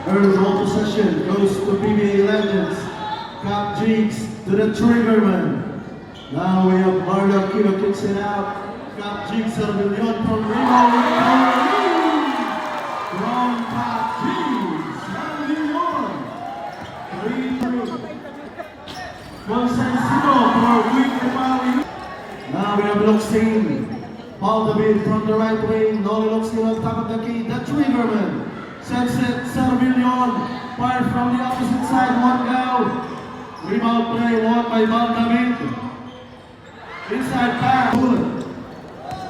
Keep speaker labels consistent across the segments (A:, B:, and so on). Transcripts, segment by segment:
A: Early ball possession goes to PBA Legends. Cap Jigs to the Triggerman. Now we have Marlo Aquino kicks it out. Cap Jigs Servillion from rebound. From Cap Jigs. Servillion. 3-3. Consensino for weak rebound. Now we have Luxine. Paul David from the right wing. Noli Luxine on top of the key. The Triggerman. Sends it, Servillion, fire from the opposite side, one go. Rebound play, won by David. Inside pass.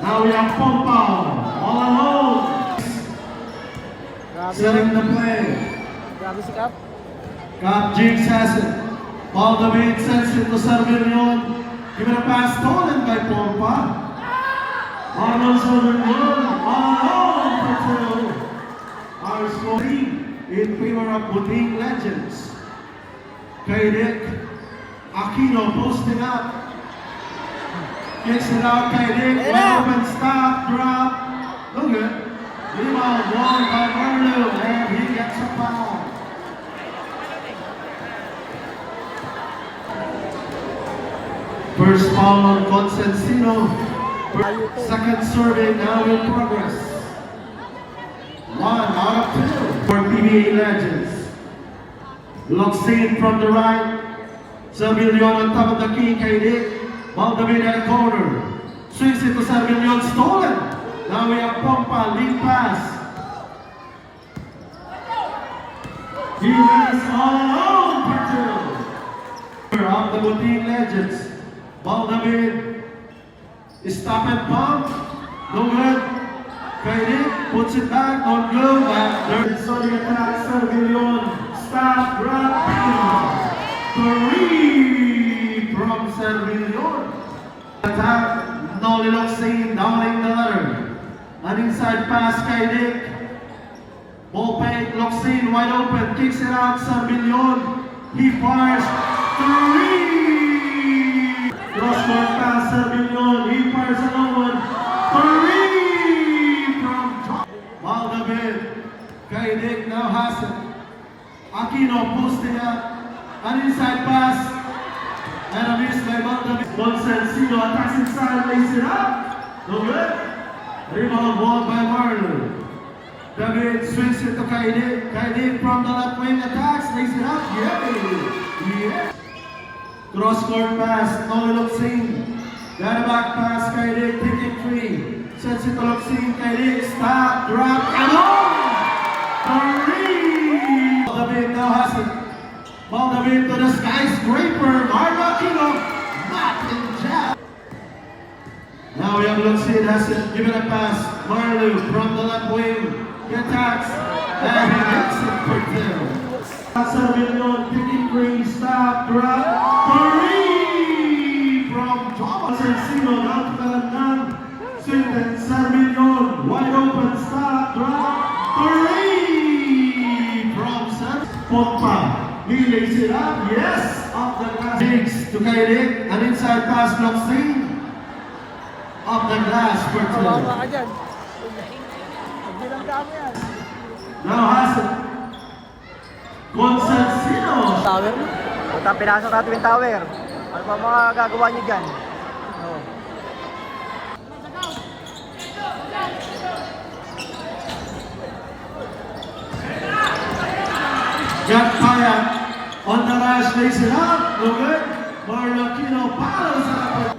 A: Now we have Pompa, all alone. Setting the play.
B: Grabe si Cap.
A: Cap Jigs has it. Paul David sends it to Servillion. Give it a pass stolen by Pompa. Arnold Servillion, all alone for 2. Our scoring in favor of Buting Legends. Kaidik Aquino posting up. Kicks it out, Kaidik. Open, stop, drop. Look at it. Rebound won by Marlo, and he gets a foul. First foul on Consensino. Second serving now in progress. 1 out of 2 for PBA Legends. Luxine from the right. Servillion on top of the key. Kaidik. David at corner. Swings it to Servillion. Stolen. Now we have Pompa. Lead pass. He is all alone for 2. Of the Buting Legends. David. Stop and pump. No good. Kaidik puts it back, don't go back. There's the attack, Servillion. Stop, drop, 3 from Servillion. Attack, Noli Luxine downing the ladder. An inside pass, Kaidik. Ball fake, Luxine wide open, kicks it out, Servillion. He fires, 3! Cross-court pass, Servillion. He fires another one, 3! David, Kaidik now has it. Aquino posting up. An inside pass. And a miss by David. Consensino attacks inside, lays it up. No good. Rebound won by Marlo. David swings it to Kaidik. Kaidik from the left wing attacks, lays it up. Yeah. Cross-court pass, Noli Luxine. Got a back pass, Kaidik taking 3. Sends it to Luxine, Kaidik, stop, drop, and on! 3! David now has it. David to the skyscraper, Marlo Aquino, Martin jab. Now we have Luxine has it, give it a pass. Marlo from the left wing, he attacks, and he gets it for 2. Servillion picking 3, stop, drop, 3! From Thomas Consensino, down to the left. Swinged Servillion, wide open, stop, drop, 3! From Pompa, he lays it up, yes, off the glass. Jigs to Kaidik, an inside pass, Luxine. Off the glass for 2.
B: Kawawa ka dyan. Magbilang ka mo yan.
A: Now has it. Consensino.
B: Tower mo? Ito, pinasok natin yung tower. Ano pa mga gagawa niyo dyan?
A: Jack Payat on the rush, lays it up, no good. Marlo Aquino follows up.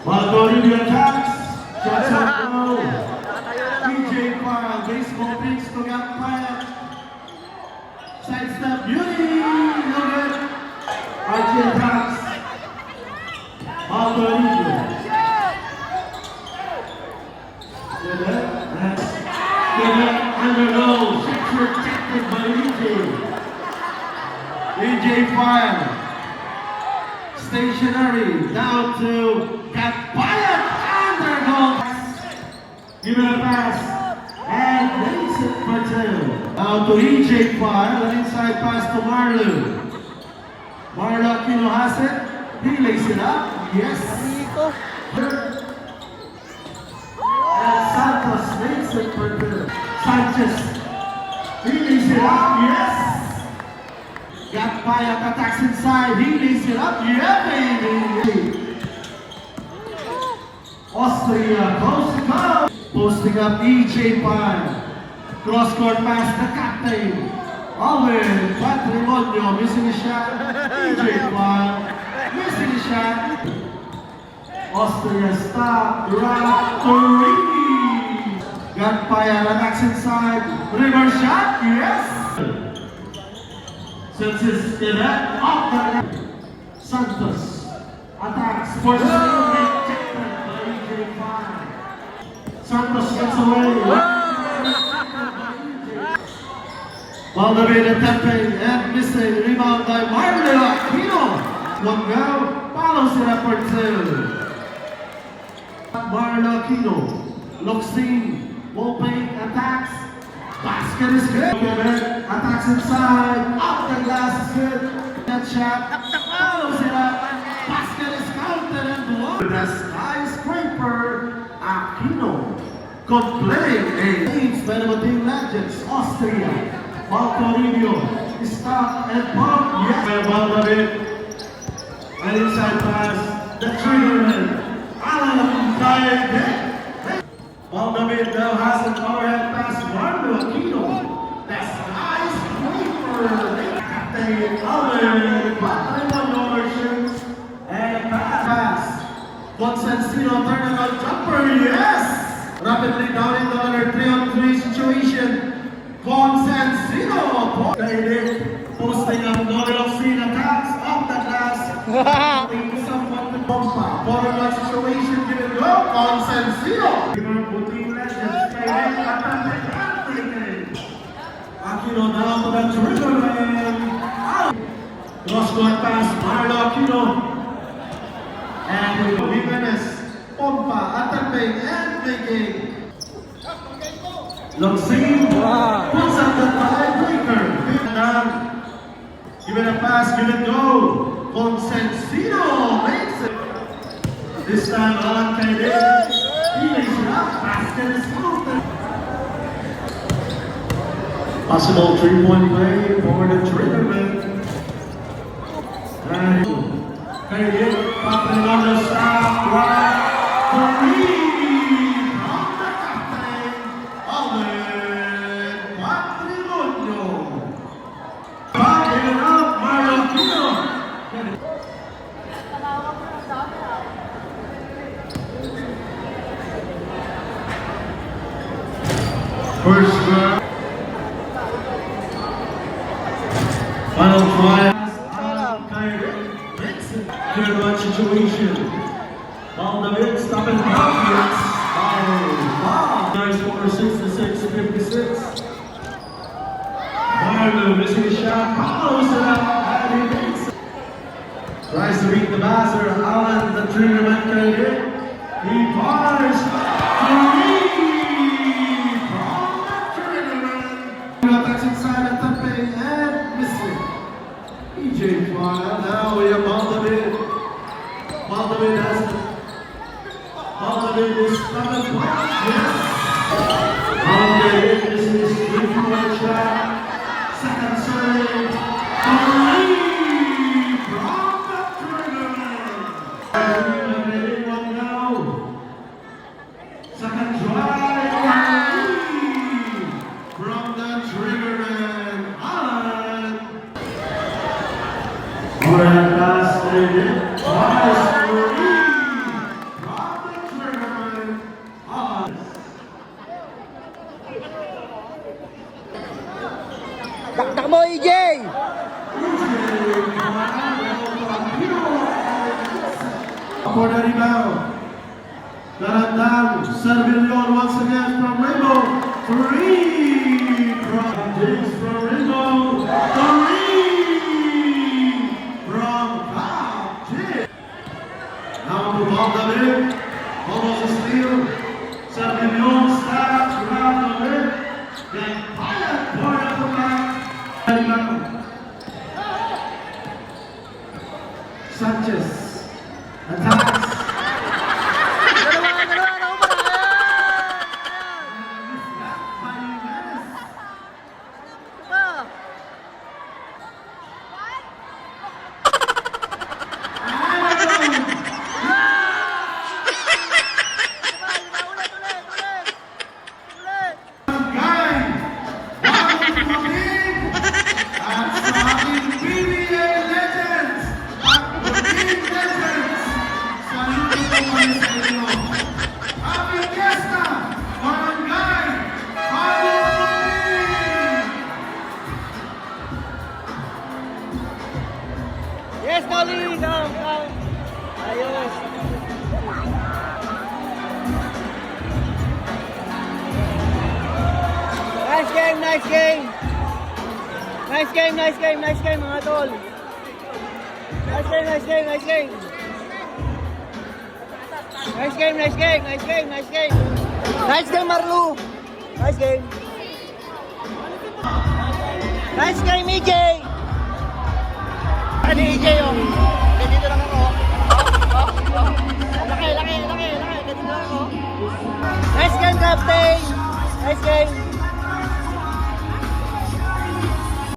A: Toribio attacks, shots on goal. DJ Payat, baseball pitch to Jack Payat. Sidestep beauty, no good. Archie attacks. Toribio. Undergoes, protected by DJ Fire. Stationary, down to Cat Payat, undergoes. Give it a pass, and lays it for 2. Now to EJ Fire, an inside pass to Marlo. Marlo Aquino has it, he lays it up, yes. And Santos makes it for 2. Sanchez. He lays it up, yes. Got Payet attacks inside. He lays it up, yeah, baby. Austria close to come. Posting up EJ Pan. Cross court pass the captain. Alvin Patrimonio missing a shot. EJ Pan missing a shot. Austria stop. Three. Got Payet attacks inside. Reverse shot, yes. Since it's in that off the Santos attacks for the rejected by EJ Pan. Santos gets away. Valdavid attempting and missing. Rebound by Marlon Aquino. One go. Follows it up for two. Marlon Aquino looks in. Wolping attacks. Basket is good. Kevin attacks inside. Off the glass is good. That shot. Follows it up. Basket is counted and blown. The skyscraper Aquino. Completing a team's Benedict Legends, Austria. Valtorino is stopped and bumped. Yes, by Valdavid. An inside pass. The triggerman. Alan Kayet. Valdavid now has an overhead pass. Marlon Aquino. The skyscraper. Captain Alvin Patrimonio shoots and pass. Consensino turning on jumper. Yes. Rapidly down into another 3-on-3 situation. Consensino. Posting up Noel Scene attacks off the glass. Someone to Pompa. 4-on-1 situation. Give it go. Consensino. Putting legends. Aquino down to the triggerman. Cross court pass. Marlon Aquino. And Jimenez. Pompa, attempting and making. Langsing puts up the tiebreaker. Down. Give it a pass, give it go. Consensino makes it. This time Alan Kayet. He lays it up. Basket is counted. Possible 3-point play for the triggerman. And Kayet popping on the stop. Right. Three from the captain, Alvin Patrimonio. Backing it up, Marlon Aquino. First round. Final try. Third one situation. Valdavid stopping Hopkins. Nice score, 66-56. Marlon missing a shot. Follows it up. And he makes it. Tries to beat the buzzer. Alan, the triggerman Kayet. He fires. Three from the triggerman. Attacks inside and tapping and missing. EJ Pan. Now we have Valdavid. Valdavid has it. Valdavid is coming back. Yes. Valdavid is his 3-point shot. Second serve. Three from the triggerman. One now. Second try. Three from the triggerman. Alan. Alright, last minute. Twice.
B: Dakdak mo, EJ!
A: For the rebound. Garandang, Servillon once again from Rainbow. Three from James from Rainbow. Three from James. Now to Valdavid. Almost a steal. Servillon stabs around the lip. Then Payet poured out the back. Sanchez attacks.
B: game, nice game. Nice game, nice game, nice game mga tol. Nice game, nice game, nice game. Nice game, nice game, nice game, nice game. Nice game, Marlu. Nice game. Nice game, EJ. Ano EJ yung?